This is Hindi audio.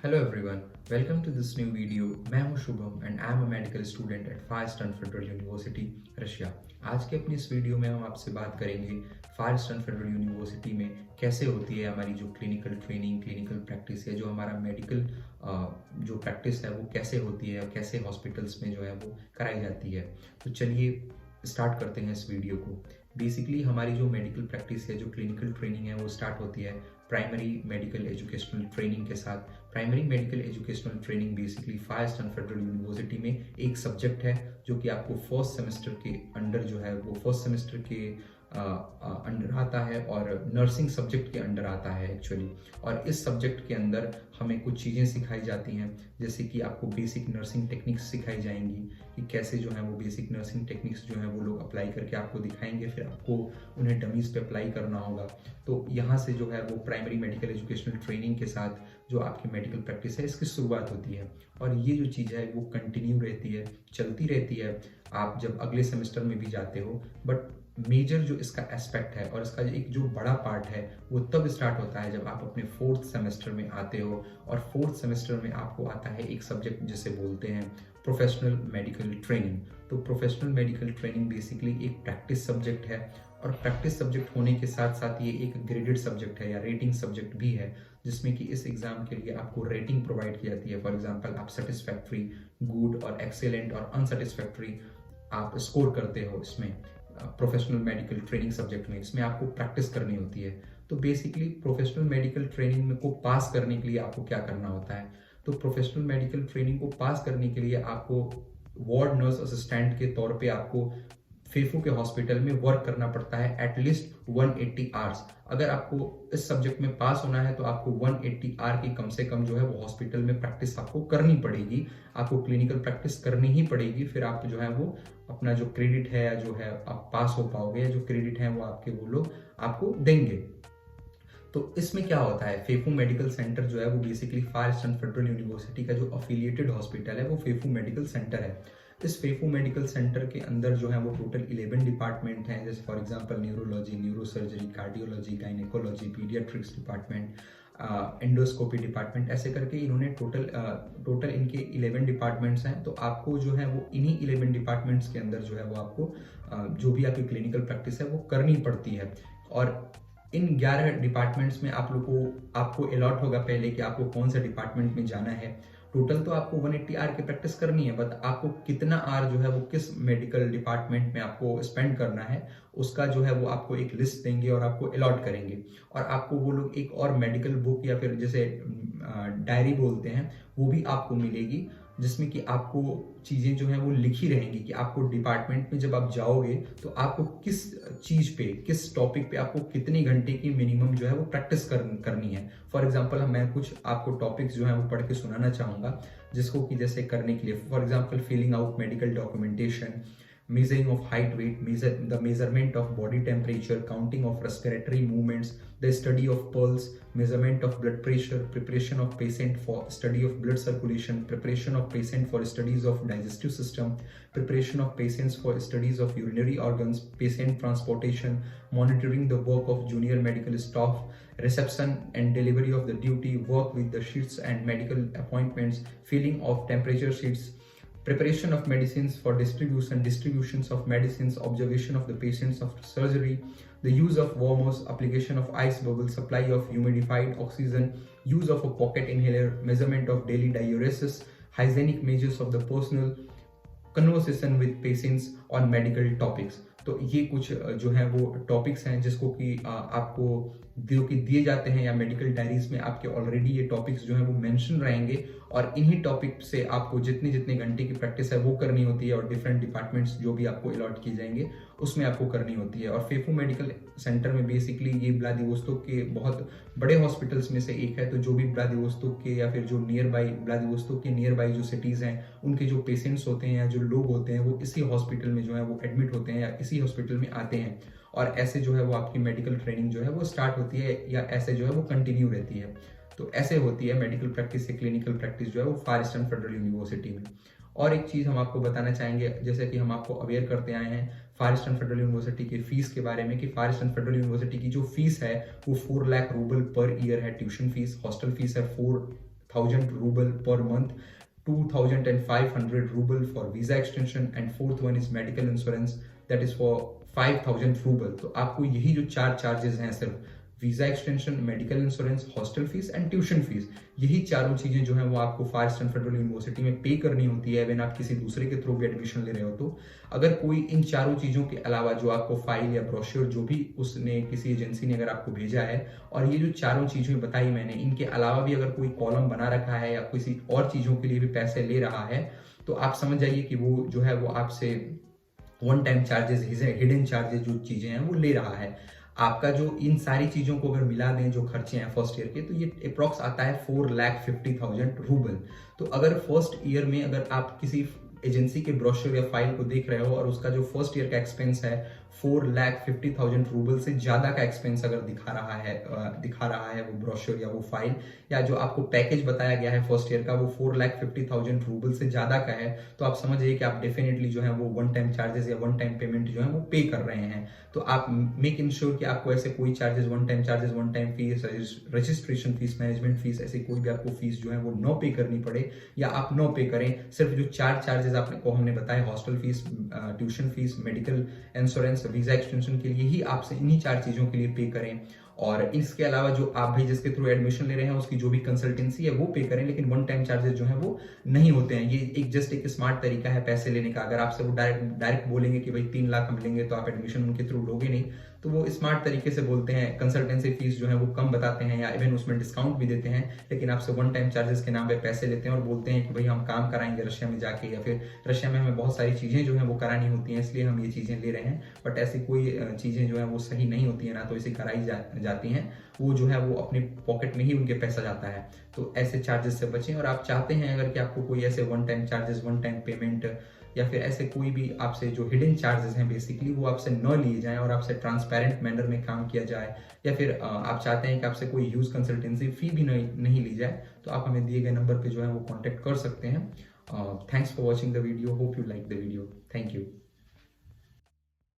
Hello everyone, welcome to this new video. मैं हूं Shubham and I am a medical student at Far eastern federal University Russia. आज के अपनी इस वीडियो में हम आपसे बात करेंगे फार ईस्टर्न फेडरल यूनिवर्सिटी में कैसे होती है हमारी जो क्लिनिकल ट्रेनिंग, क्लिनिकल प्रैक्टिस है, जो हमारा मेडिकल जो प्रैक्टिस है वो कैसे होती है और कैसे हॉस्पिटल्स में जो है वो कराई जाती है। तो चलिए स्टार्ट करते हैं इस वीडियो को। बेसिकली हमारी जो मेडिकल प्रैक्टिस है, जो क्लिनिकल ट्रेनिंग है, वो स्टार्ट होती है प्राइमरी मेडिकल एजुकेशनल ट्रेनिंग के साथ। Primary medical educational training basically far eastern federal university में एक सब्जेक्ट है जो कि आपको फर्स्ट सेमेस्टर के अंडर जो है वो फर्स्ट सेमेस्टर के अंडर आता है और नर्सिंग सब्जेक्ट के अंडर आता है एक्चुअली। और इस सब्जेक्ट के अंदर हमें कुछ चीज़ें सिखाई जाती हैं, जैसे कि आपको बेसिक नर्सिंग टेक्निक्स सिखाई जाएंगी कि कैसे जो है वो बेसिक नर्सिंग टेक्निक्स जो है वो लोग अप्लाई करके आपको दिखाएंगे, फिर आपको उन्हें डमीज पे अप्लाई करना होगा। तो यहाँ से जो है वो प्राइमरी मेडिकल एजुकेशनल ट्रेनिंग के साथ जो आपकी मेडिकल प्रैक्टिस है इसकी शुरुआत होती है। और ये जो चीज़ है वो कंटिन्यू रहती है, चलती रहती है, आप जब अगले सेमेस्टर में भी जाते हो। बट मेजर जो इसका एस्पेक्ट है और इसका एक जो बड़ा पार्ट है वो तब स्टार्ट होता है जब आप अपने फोर्थ सेमेस्टर में आते हो। और फोर्थ सेमेस्टर में आपको आता है एक सब्जेक्ट जिसे बोलते हैं प्रोफेशनल मेडिकल ट्रेनिंग। तो प्रोफेशनल मेडिकल ट्रेनिंग बेसिकली एक प्रैक्टिस सब्जेक्ट है, और प्रैक्टिस सब्जेक्ट होने के साथ साथ ये एक ग्रेडेड सब्जेक्ट है या रेटिंग सब्जेक्ट भी है, जिसमें कि इस एग्जाम के लिए आपको रेटिंग प्रोवाइड की जाती है। फॉर एग्जांपल आप सेटिस्फैक्ट्री, गुड और एक्सेलेंट और अनसेटिस्फैक्ट्री आप स्कोर करते हो इसमें प्रोफेशनल मेडिकल ट्रेनिंग सब्जेक्ट में। इसमें आपको प्रैक्टिस करनी होती है। तो बेसिकली प्रोफेशनल मेडिकल ट्रेनिंग में को पास करने के लिए आपको क्या करना होता है? तो प्रोफेशनल मेडिकल ट्रेनिंग को पास करने के लिए आपको वार्ड नर्स असिस्टेंट के तौर पे आपको फेफू के हॉस्पिटल में वर्क करना पड़ता है एटलीस्ट 180 आवर्स। अगर आपको इस सब्जेक्ट में पास होना है तो आपको 180 आवर की कम से कम जो है वो हॉस्पिटल में प्रैक्टिस आपको करनी पड़ेगी। आपको क्लिनिकल प्रैक्टिस करनी ही पड़ेगी, फिर आप जो है वो अपना जो क्रेडिट है या जो है आप पास हो पाओगे, या जो क्रेडिट है वो आपके वो लोग आपको देंगे। तो इसमें क्या होता है, फेफू मेडिकल सेंटर जो है वो basically far eastern federal university का जो अफिलिएटेड हॉस्पिटल है वो फेफू मेडिकल सेंटर है। इस फेफू मेडिकल सेंटर के अंदर जो है वो टोटल 11 डिपार्टमेंट हैं, जैसे for example neurology, neurosurgery, cardiology, gynaecology, paediatrics department, endoscopy department, ऐसे करके इन्होंने टोटल इनके 11 डिपार्टमेंट्स हैं। तो आपको जो है वो इन्हीं 11 डिपार्टमेंट्स के अंदर जो है वो आपको जो भी आपकी क्लिनिकल प्रैक्टिस है वो करनी पड़ती है। और इन 11 डिपार्टमेंट्स में आपको अलॉट होगा पहले कि आपको कौन सा डिपार्टमेंट में जाना है। टोटल तो आपको 180 आवर की प्रैक्टिस करनी है, बट आपको कितना आवर जो है वो किस मेडिकल डिपार्टमेंट में आपको स्पेंड करना है उसका जो है वो आपको एक लिस्ट देंगे और आपको अलॉट करेंगे। और आपको वो लोग एक और मेडिकल बुक या फिर जैसे डायरी बोलते हैं वो भी आपको मिलेगी, जिसमें कि आपको चीज़ें जो हैं वो लिखी रहेंगी कि आपको डिपार्टमेंट में जब आप जाओगे तो आपको किस चीज़ पे, किस टॉपिक पे आपको कितने घंटे की मिनिमम जो है वो प्रैक्टिस करनी है। फॉर एग्जांपल मैं कुछ आपको टॉपिक्स जो है वो पढ़ के सुनाना चाहूँगा, जिसको कि जैसे करने के लिए for example filling out medical documentation, measuring of height, weight, the measurement of body temperature, counting of respiratory movements, the study of pulse, measurement of blood pressure, preparation of patient for study of blood circulation, preparation of patient for studies of digestive system, preparation of patients for studies of urinary organs, patient transportation, monitoring the work of junior medical staff, reception and delivery of the duty, work with the sheets and medical appointments, filling of temperature sheets, preparation of medicines for distributions of medicines, observation of the patients after surgery, the use of warmers, application of ice bubbles, supply of humidified oxygen, use of a pocket inhaler, measurement of daily diuresis, hygienic measures of the personal, conversation with patients on medical topics। तो ये कुछ जो है वो टॉपिक्स हैं जिसको कि आपको जो कि दिए जाते हैं, या मेडिकल डायरीज में आपके ऑलरेडी ये टॉपिक्स जो है वो मेंशन रहेंगे। और इन्हीं टॉपिक से आपको जितने जितने घंटे की प्रैक्टिस है वो करनी होती है, और डिफरेंट डिपार्टमेंट्स जो भी आपको अलॉट किए जाएंगे उसमें आपको करनी होती है। और फेफू मेडिकल सेंटर में बेसिकली ये व्लादिवोस्तोक के बहुत बड़े हॉस्पिटल्स में से एक है। तो जो भी व्लादिवोस्तोक के या फिर जो व्लादिवोस्तोक के नियर बाई जो सिटीज़ हैं, उनके जो पेशेंट्स होते हैं या जो लोग होते हैं वो इसी हॉस्पिटल में जो है वो एडमिट होते हैं या इसी हॉस्पिटल में आते हैं। और ऐसे जो है वो आपकी मेडिकल ट्रेनिंग जो है वो स्टार्ट होती है, या ऐसे जो है वो कंटिन्यू रहती है। तो ऐसे होती है मेडिकल प्रैक्टिस या क्लिनिकल प्रैक्टिस जो है वो फार ईस्टर्न फेडरल यूनिवर्सिटी में। और एक चीज़ हम आपको बताना चाहेंगे, जैसे कि हम आपको अवेयर करते आए हैं फार ईस्टर्न फेडरल यूनिवर्सिटी की फीस के बारे में, कि फार ईस्टर्न फेडरल यूनिवर्सिटी की जो फीस है वो 4 लाख रूबल पर ईयर है। ट्यूशन फीस, हॉस्टल फीस है 4,000 ruble per month, 2,500 ruble for visa extension, and fourth one is medical insurance, that is for 5,000 ruble. तो आपको यही जो 4 चार्जेस हैं, सिर्फ visa extension, medical insurance, hostel fees and tuition fees, यही चारों चीजें जो है वो आपको फार ईस्टर्न फेडरल यूनिवर्सिटी में पे करनी होती है, इवन आप किसी दूसरे के थ्रू भी एडमिशन ले रहे हो तो। अगर कोई इन चारों चीजों के अलावा जो आपको फाइल या ब्रोश्योर जो भी उसने किसी एजेंसी ने अगर आपको भेजा है, और ये जो चारों चीजें बताई मैंने, इनके अलावा भी अगर कोई कॉलम बना रखा है या किसी और चीजों के लिए भी पैसे ले रहा है, तो आप समझ जाइए कि वो जो है वो आपसे one time charges, hidden charges जो चीजें हैं वो ले रहा है। आपका जो इन सारी चीजों को अगर मिला दें जो खर्चे हैं फर्स्ट ईयर के, तो ये अप्रॉक्स आता है 4,50,000 रूबल। तो अगर फर्स्ट ईयर में अगर आप किसी एजेंसी के ब्रोशर या फाइल को देख रहे हो और उसका जो फर्स्ट ईयर का एक्सपेंस है 4,50,000 रूबल से ज्यादा का एक्सपेंस अगर दिखा रहा है वो ब्रोशर या वो फाइल, या जो आपको पैकेज बताया गया है फर्स्ट ईयर का वो 4,50,000 रूबल से ज्यादा का है, तो आप समझिए कि आप डेफिनेटली जो है वो वन टाइम चार्जेस या वन टाइम पेमेंट जो है वो पे कर रहे हैं। तो आप मेक इंश्योर कि आपको ऐसे कोई charges, one time fees, registration fees, management fees, ऐसी कोई भी आपको फीस जो है वो नो पे करनी पड़े या आप नो पे करें। सिर्फ जो 4 चार्जेस आपने को हमने बताया, hostel fees, tuition fees, medical insurance, visa extension के लिए ही आपसे इन्हीं 4 चीजों के लिए पे करें। और इसके अलावा जो आप भी जिसके थ्रू एडमिशन ले रहे हैं उसकी जो भी कंसल्टेंसी है वो पे करें, लेकिन वन टाइम चार्जेस जो है वो नहीं होते हैं। ये एक स्मार्ट तरीका है पैसे लेने का। अगर आपसे वो डायरेक्ट बोलेंगे कि भाई 3 लाख हम लेंगे, तो आप एडमिशन उनके थ्रू लोगे नहीं, तो वो स्मार्ट तरीके से बोलते हैं, कंसल्टेंसी फीस जो है वो कम बताते हैं या इवन उसमें डिस्काउंट भी देते हैं, लेकिन आपसे वन टाइम चार्जेस के नाम पे पैसे लेते हैं और बोलते हैं कि भाई हम काम कराएंगे रशिया में जाके, या फिर रशिया में हमें बहुत सारी चीजें जो है वो करानी होती हैं, इसलिए हम ये चीजें ले रहे हैं। बट ऐसी कोई चीजें जो है वो सही नहीं होती है, ना तो इसे कराई जाती हैं, वो जो है वो अपने पॉकेट में ही उनके पैसा जाता है। तो ऐसे चार्जेस से बचें। और आप चाहते हैं अगर कि आपको कोई ऐसे one time charges, one time payment या फिर ऐसे कोई भी आपसे जो हिडन चार्जेस हैं बेसिकली वो आपसे न लिए जाएं और आपसे ट्रांसपेरेंट मैनर में काम किया जाए, या फिर आप चाहते हैं कि आपसे कोई ह्यूज कंसल्टेंसी फी भी नहीं ली जाए, तो आप हमें दिए गए नंबर पे जो है वो कॉन्टेक्ट कर सकते हैं। Thanks for watching the video, hope you like the video, thank you.